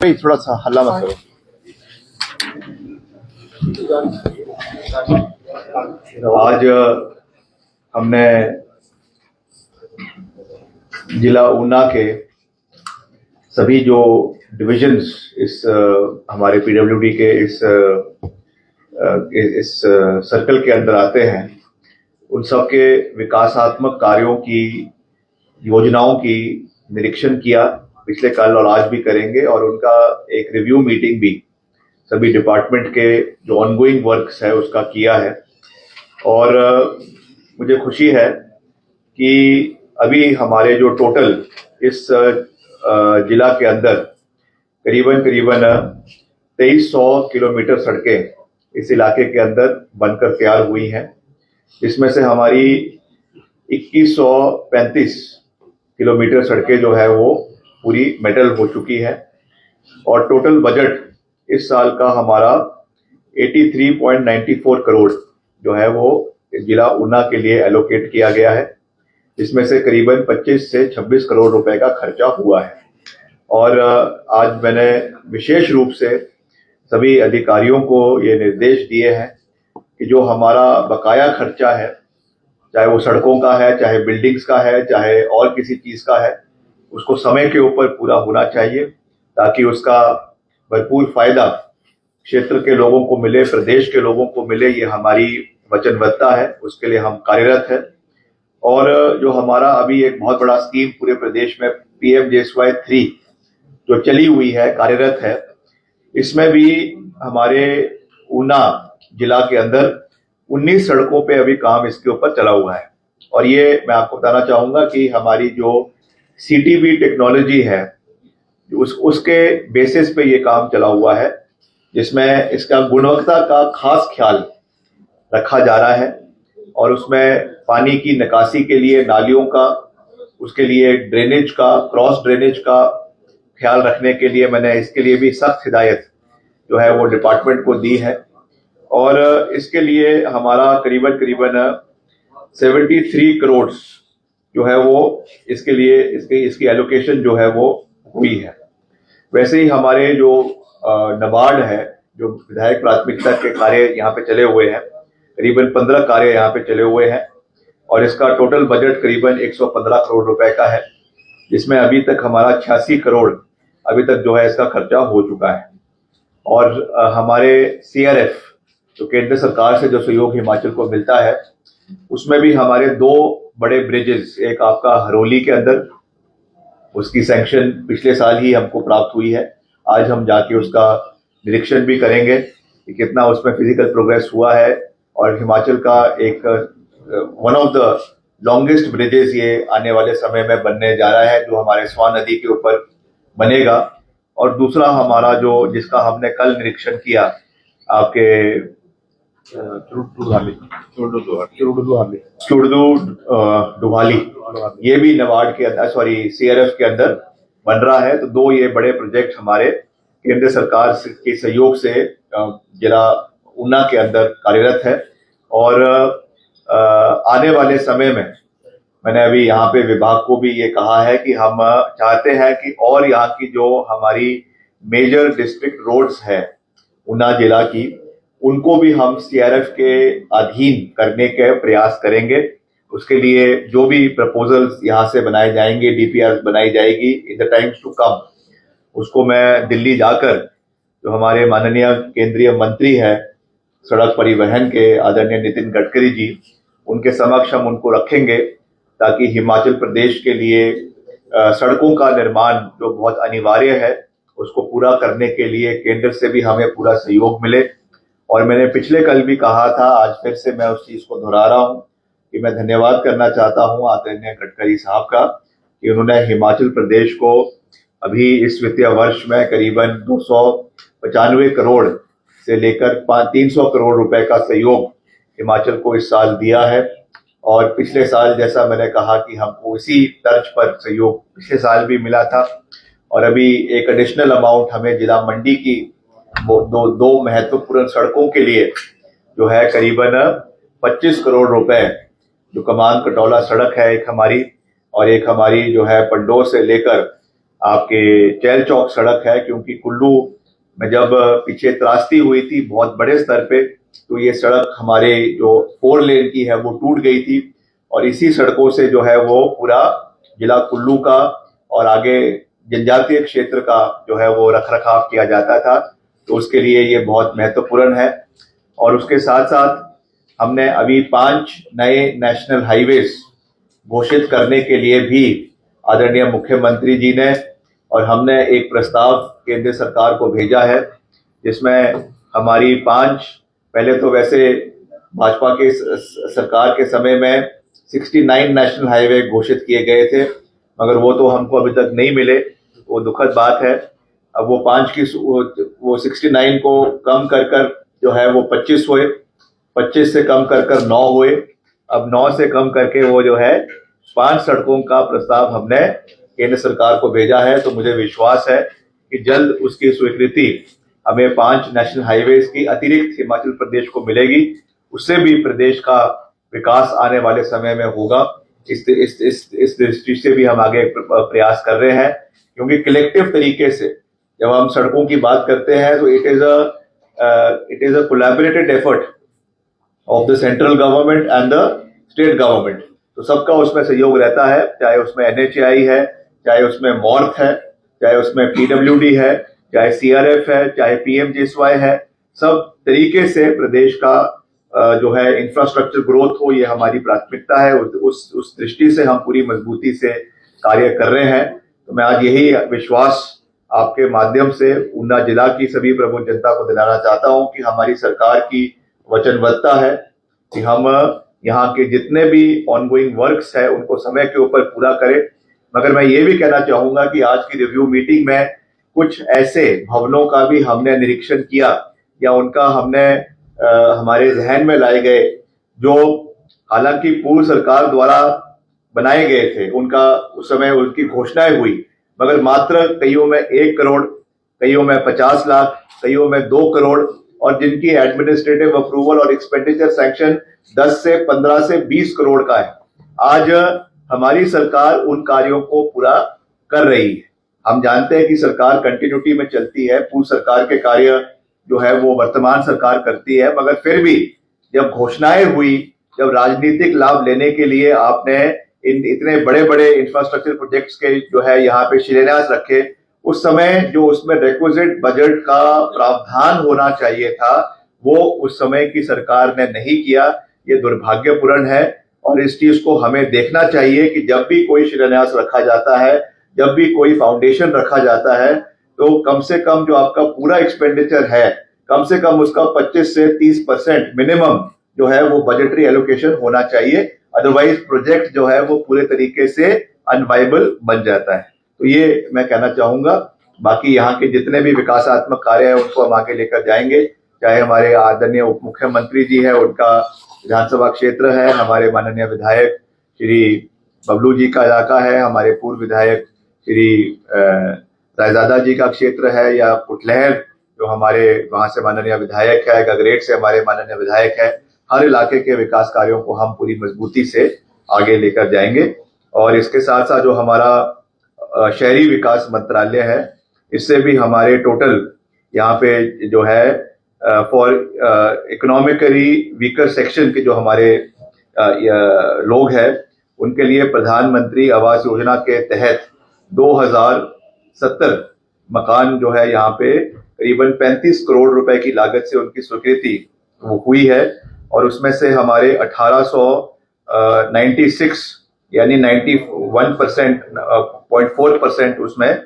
भाई थोड़ा सा हल्ला मत करो। आज हमने जिला ऊना के सभी जो डिविजन्स इस हमारे पीडब्ल्यूडी के इस सर्कल के अंदर आते हैं, उन सब के विकासात्मक कार्यों की योजनाओं की निरीक्षण किया पिछले कल और आज भी करेंगे, और उनका एक रिव्यू मीटिंग भी सभी डिपार्टमेंट के जो ऑनगोइंग वर्क्स है उसका किया है। और मुझे खुशी है कि अभी हमारे जो टोटल इस जिला के अंदर करीबन 2300 किलोमीटर सड़कें इस इलाके के अंदर बनकर तैयार हुई हैं, जिसमें से हमारी 2135 किलोमीटर सड़कें जो है वो पूरी मेटल हो चुकी है, और टोटल बजट इस साल का हमारा 83.94 करोड़ जो है वो जिला ऊना के लिए एलोकेट किया गया है, जिसमें से करीबन 25 से 26 करोड़ रुपए का खर्चा हुआ है। और आज मैंने विशेष रूप से सभी अधिकारियों को ये निर्देश दिए हैं कि जो हमारा बकाया खर्चा है, चाहे वो सड़कों का है, चाहे बिल्डिंग्स का है, चाहे और किसी चीज का है, उसको समय के ऊपर पूरा होना चाहिए, ताकि उसका भरपूर फायदा क्षेत्र के लोगों को मिले, प्रदेश के लोगों को मिले। ये हमारी वचनबद्धता है, उसके लिए हम कार्यरत है। और जो हमारा अभी एक बहुत बड़ा स्कीम पूरे प्रदेश में PMJSY 3 जो चली हुई है, कार्यरत है, इसमें भी हमारे ऊना जिला के अंदर 19 सड़कों पे अभी काम इसके ऊपर चला हुआ है। और ये मैं आपको बताना चाहूंगा कि हमारी जो CTB टेक्नोलॉजी है उसके बेसिस पे ये काम चला हुआ है, जिसमें इसका गुणवत्ता का खास ख्याल रखा जा रहा है। और उसमें पानी की निकासी के लिए नालियों का, उसके लिए ड्रेनेज का, क्रॉस ड्रेनेज का ख्याल रखने के लिए मैंने इसके लिए भी सख्त हिदायत जो है वो डिपार्टमेंट को दी है। और इसके लिए हमारा करीबन 73 करोड़ जो है वो इसके लिए इसकी एलोकेशन जो है वो हुई है। वैसे ही हमारे जो नाबार्ड है, जो विधायक प्राथमिकता के कार्य यहाँ पे चले हुए हैं, करीबन 15 कार्य यहाँ पे चले हुए हैं, और इसका टोटल बजट करीबन 115 करोड़ रुपए का है, जिसमें अभी तक हमारा 86 करोड़ अभी तक जो है इसका खर्चा हो चुका है। और हमारे CRF जो केंद्र सरकार से जो सहयोग हिमाचल को मिलता है, उसमें भी हमारे 2 बड़े ब्रिजेस, एक आपका हरोली के अंदर, उसकी सैंक्शन पिछले साल ही हमको प्राप्त हुई है। आज हम जाके उसका निरीक्षण भी करेंगे कि कितना उसमें फिजिकल प्रोग्रेस हुआ है। और हिमाचल का एक one of the longest bridges ये आने वाले समय में बनने जा रहा है, जो हमारे स्वान नदी के ऊपर बनेगा। और दूसरा हमारा जो जिसका हमने कल निरीक्षण किया, आपके चुड़दू-डुभाली, ये भी नाबार्ड के अंदर, CRF के अंदर बन रहा है। तो 2 ये बड़े प्रोजेक्ट हमारे केंद्र सरकार के सहयोग से जिला ऊना के अंदर कार्यरत है। और आने वाले समय में मैंने अभी यहाँ पे विभाग को भी ये कहा है कि हम चाहते हैं कि और यहाँ की जो हमारी मेजर डिस्ट्रिक्ट रोड्स है ऊना जिला की, उनको भी हम CRF के अधीन करने के प्रयास करेंगे। उसके लिए जो भी प्रपोजल्स यहाँ से बनाए जाएंगे, DPR बनाई जाएगी in the times to come, उसको मैं दिल्ली जाकर जो हमारे माननीय केंद्रीय मंत्री है सड़क परिवहन के आदरणीय नितिन गडकरी जी, उनके समक्ष हम उनको रखेंगे, ताकि हिमाचल प्रदेश के लिए सड़कों का निर्माण जो बहुत अनिवार्य है, उसको पूरा करने के लिए केंद्र से भी हमें पूरा सहयोग मिले। और मैंने पिछले कल भी कहा था, आज फिर से मैं उस चीज को दोहरा रहा हूं कि मैं धन्यवाद करना चाहता हूं आदरणीय गडकरी साहब का, कि उन्होंने हिमाचल प्रदेश को अभी इस वित्तीय वर्ष में करीबन 295 करोड़ से लेकर 300 करोड़ रुपए का सहयोग हिमाचल को इस साल दिया है। और पिछले साल जैसा मैंने कहा कि हमको इसी तर्ज पर सहयोग पिछले साल भी मिला था, और अभी एक एडिशनल अमाउंट हमें जिला मंडी की दो महत्वपूर्ण सड़कों के लिए जो है करीबन 25 करोड़ रुपए, जो कमान कटौला सड़क है एक हमारी, और एक हमारी जो है पंडोह से लेकर आपके चैल चौक सड़क है, क्योंकि कुल्लू में जब पीछे त्रासदी हुई थी बहुत बड़े स्तर पे, तो ये सड़क हमारे जो 4 लेन की है वो टूट गई थी, और इसी सड़कों से जो है वो पूरा जिला कुल्लू का और आगे जनजातीय क्षेत्र का जो है वो रखरखाव किया जाता था। तो उसके लिए ये बहुत महत्वपूर्ण है। और उसके साथ साथ हमने अभी 5 नए नेशनल हाईवेज घोषित करने के लिए भी आदरणीय मुख्यमंत्री जी ने और हमने एक प्रस्ताव केंद्र सरकार को भेजा है, जिसमें हमारी 5, पहले तो वैसे भाजपा के सरकार के समय में 69 नेशनल हाईवे घोषित किए गए थे, मगर वो तो हमको अभी तक नहीं मिले, वो दुखद बात है। अब वो 5 की वो 69 को कम कर कर जो है वो 25 हुए, 25 से कम कर कर 9 हुए, अब 9 से कम करके वो जो है 5 सड़कों का प्रस्ताव हमने केंद्र सरकार को भेजा है। तो मुझे विश्वास है कि जल्द उसकी स्वीकृति हमें 5 नेशनल हाईवेज की अतिरिक्त हिमाचल प्रदेश को मिलेगी। उससे भी प्रदेश का विकास आने वाले समय में होगा। इस दृष्टि से भी हम आगे प्रयास कर रहे हैं, क्योंकि कलेक्टिव तरीके से जब हम सड़कों की बात करते हैं तो it is a collaborated effort of the central government and the state government. तो सबका उसमें सहयोग रहता है, चाहे उसमें NHAI है, चाहे उसमें मॉर्थ है, चाहे उसमें PWD है, चाहे CRF है, चाहे PMGSY है। सब तरीके से प्रदेश का जो है इंफ्रास्ट्रक्चर ग्रोथ हो, ये हमारी प्राथमिकता है। उस दृष्टि से हम पूरी मजबूती से कार्य कर रहे हैं। तो मैं आज यही विश्वास आपके माध्यम से ऊना जिला की सभी प्रबुद्ध जनता को दिलाना चाहता हूं कि हमारी सरकार की वचनबद्धता है कि हम यहाँ के जितने भी ऑनगोइंग वर्क्स है उनको समय के ऊपर पूरा करें। मगर मैं ये भी कहना चाहूंगा कि आज की रिव्यू मीटिंग में कुछ ऐसे भवनों का भी हमने निरीक्षण किया या उनका हमने हमारे जहन में लाए गए, जो हालांकि पूर्व सरकार द्वारा बनाए गए थे, उनका उस समय उनकी घोषणाएं हुई, मगर मात्र कईयों में 1 करोड़, कईयों में 50 लाख, कईयों में 2 करोड़, और जिनकी एडमिनिस्ट्रेटिव अप्रूवल और एक्सपेंडिचर सैंक्शन 10 से 15 से 20 करोड़ का है। आज हमारी सरकार उन कार्यों को पूरा कर रही है। हम जानते हैं कि सरकार कंटिन्यूटी में चलती है, पूर्व सरकार के कार्य जो है वो वर्तमान सरकार करती है, मगर फिर भी जब घोषणाएं हुई, जब राजनीतिक लाभ लेने के लिए आपने इन इतने बड़े बड़े इंफ्रास्ट्रक्चर प्रोजेक्ट्स के जो है यहाँ पे शिलान्यास रखे, उस समय जो उसमें रिक्विजिट बजट का प्रावधान होना चाहिए था, वो उस समय की सरकार ने नहीं किया। ये दुर्भाग्यपूर्ण है और इस चीज को हमें देखना चाहिए कि जब भी कोई शिलान्यास रखा जाता है, जब भी कोई फाउंडेशन रखा जाता है, तो कम से कम जो आपका पूरा एक्सपेंडिचर है, कम से कम उसका 25 से 30% मिनिमम जो है वो बजटरी एलोकेशन होना चाहिए। अदरवाइज प्रोजेक्ट जो है वो पूरे तरीके से अनवाइबल बन जाता है। तो ये मैं कहना चाहूंगा। बाकी यहाँ के जितने भी विकासात्मक कार्य है उनको हम आगे लेकर जाएंगे, चाहे हमारे आदरणीय उप मुख्यमंत्री जी है, उनका विधानसभा क्षेत्र है, हमारे माननीय विधायक श्री बबलू जी का इलाका है, हमारे पूर्व विधायक श्री रायजादा जी का क्षेत्र है, या पुटलहर जो हमारे वहां से माननीय विधायक है, गगरेट से हमारे माननीय विधायक है। हर इलाके के विकास कार्यों को हम पूरी मजबूती से आगे लेकर जाएंगे। और इसके साथ साथ जो हमारा शहरी विकास मंत्रालय है, इससे भी हमारे टोटल यहाँ पे जो है फॉर इकोनॉमिकली वीकर सेक्शन के जो हमारे लोग हैं, उनके लिए प्रधानमंत्री आवास योजना के तहत 2070 मकान जो है यहाँ पे करीबन 35 करोड़ रुपए की लागत से उनकी स्वीकृति वो हुई है। और उसमें से हमारे 1896 यानी 91.4% उसमें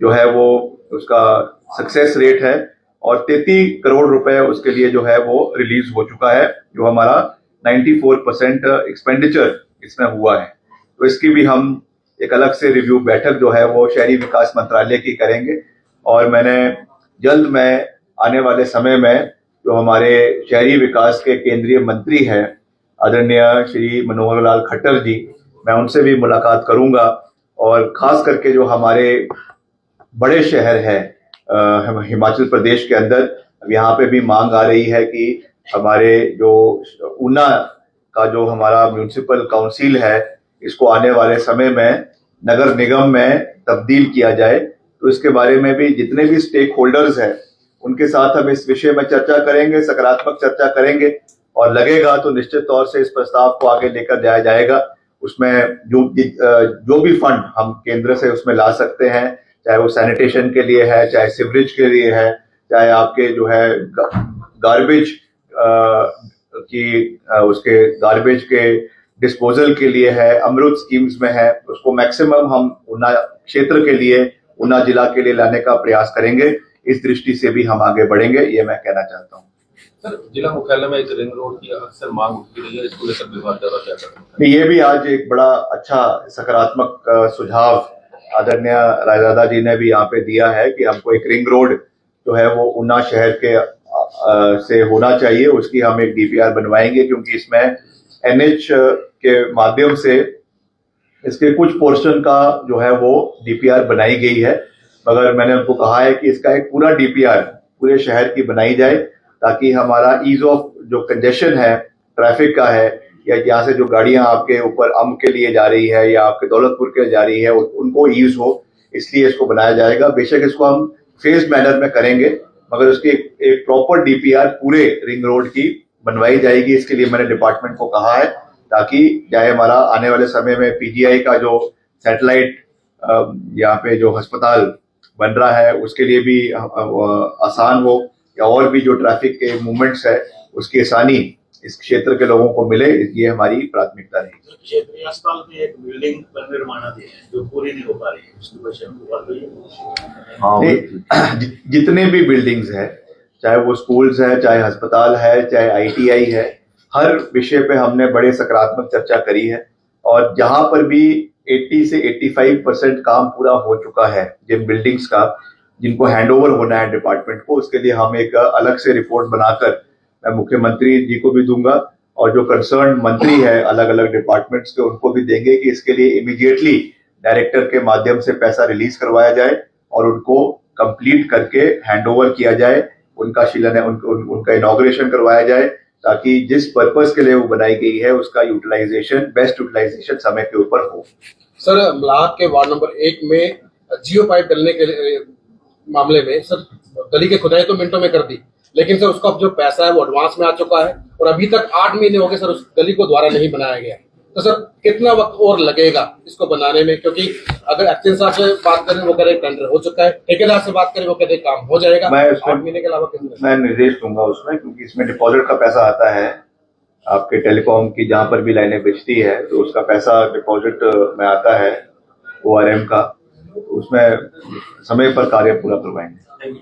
जो है वो उसका सक्सेस रेट है, और 33 करोड़ रुपए उसके लिए जो है वो रिलीज हो चुका है, जो हमारा 94% एक्सपेंडिचर इसमें हुआ है। तो इसकी भी हम एक अलग से रिव्यू बैठक जो है वो शहरी विकास मंत्रालय की करेंगे। और मैंने जल्द में आने वाले समय में जो हमारे शहरी विकास के केंद्रीय मंत्री हैं आदरणीय श्री मनोहर लाल खट्टर जी, मैं उनसे भी मुलाकात करूंगा। और खास करके जो हमारे बड़े शहर है हिमाचल प्रदेश के अंदर, अब यहाँ पे भी मांग आ रही है कि हमारे जो ऊना का जो हमारा म्यूनिसिपल काउंसिल है, इसको आने वाले समय में नगर निगम में तब्दील किया जाए। तो इसके बारे में भी जितने भी स्टेक होल्डर्स हैं उनके साथ हम इस विषय में चर्चा करेंगे, सकारात्मक चर्चा करेंगे, और लगेगा तो निश्चित तौर से इस प्रस्ताव को आगे लेकर जाया जाएगा। उसमें जो भी फंड हम केंद्र से उसमें ला सकते हैं, चाहे वो सैनिटेशन के लिए है, चाहे सीवरेज के लिए है, चाहे आपके जो है गार्बेज उसके गार्बेज के डिस्पोजल के लिए है, अमृत स्कीम्स में है, उसको मैक्सिमम हम ऊना क्षेत्र के लिए, ऊना जिला के लिए लाने का प्रयास करेंगे। इस दृष्टि से भी हम आगे बढ़ेंगे, ये मैं कहना चाहता हूँ। सर, जिला मुख्यालय में एक रिंग रोड की अक्सर मांग उठती रही है, इसको लेकर विभाग द्वारा क्या कर रहा है? ये भी आज एक बड़ा अच्छा सकारात्मक सुझाव आदरणीय रायदादा जी ने भी यहाँ पे दिया है कि हमको एक रिंग रोड जो है वो ऊना शहर के से होना चाहिए। उसकी हम एक डीपीआर बनवाएंगे, क्योंकि इसमें एनएच के माध्यम से इसके कुछ पोर्शन का जो है वो डीपीआर बनाई गई है, मगर मैंने उनको कहा है कि इसका एक पूरा डीपीआर पूरे शहर की बनाई जाए, ताकि हमारा ईज ऑफ जो कंजेशन है ट्रैफिक का है, या यहाँ से जो गाड़ियां आपके ऊपर अम के लिए जा रही है या आपके दौलतपुर के लिए जा रही है, उनको ईज हो, इसलिए इसको बनाया जाएगा। बेशक इसको हम फेज मैनर में करेंगे, मगर उसकी एक प्रॉपर डीपीआर पूरे रिंग रोड की बनवाई जाएगी। इसके लिए मैंने डिपार्टमेंट को कहा है, ताकि चाहे हमारा आने वाले समय में पीजीआई का जो सैटेलाइट यहाँ पे जो अस्पताल बन रहा है उसके लिए भी आसान हो, या और भी जो ट्रैफिक के मूवमेंट्स है उसकी आसानी इस क्षेत्र के लोगों को मिले, ये हमारी प्राथमिकता रहेगी। क्षेत्रीय अस्पताल में एक बिल्डिंग पर निर्माणाधीन है जो पूरी नहीं हो पा रही है, उसकी वजह से बात हुई है। जितने भी बिल्डिंग्स हैं, चाहे वो स्कूल्स है, चाहे अस्पताल है, चाहे आईटीआई है, हर विषय पे हमने बड़े सकारात्मक चर्चा करी है, और जहां पर भी 80 से 85% काम पूरा हो चुका है जिन बिल्डिंग्स का, जिनको हैंडओवर होना है डिपार्टमेंट को, उसके लिए हम एक अलग से रिपोर्ट बनाकर मैं मुख्यमंत्री जी को भी दूंगा, और जो कंसर्न मंत्री है अलग अलग डिपार्टमेंट्स के उनको भी देंगे कि इसके लिए इमीडिएटली डायरेक्टर के माध्यम से पैसा रिलीज करवाया जाए और उनको कंप्लीट करके हैंडओवर किया जाए, उनका उनका इनॉग्रेशन करवाया जाए, ताकि जिस पर्पस के लिए वो बनाई गई है उसका यूटिलाइजेशन, बेस्ट यूटिलाइजेशन समय के ऊपर हो। सर, मलाह के वार्ड नंबर 1 में जियो पाइप डलने के मामले में सर गली की खुदाई तो मिनटों में कर दी, लेकिन सर उसका जो पैसा है वो एडवांस में आ चुका है, और अभी तक 8 महीने हो गए सर उस गली को दोबारा नहीं बनाया गया। तो सर कितना वक्त और लगेगा इसको बनाने में? क्योंकि अगर एक्शन साहब से बात करें वो कह रहे टेंडर हो चुका है, ठेकेदार से बात करें वो कहते काम हो जाएगा। 8 महीने के अलावा मैं निर्देश दूंगा उसमें, क्योंकि इसमें डिपॉजिट का पैसा आता है आपके टेलीकॉम की, जहां पर भी लाइनें बिछती है तो उसका पैसा डिपॉजिट में आता है ORM का, उसमें समय पर कार्य पूरा करवाएंगे।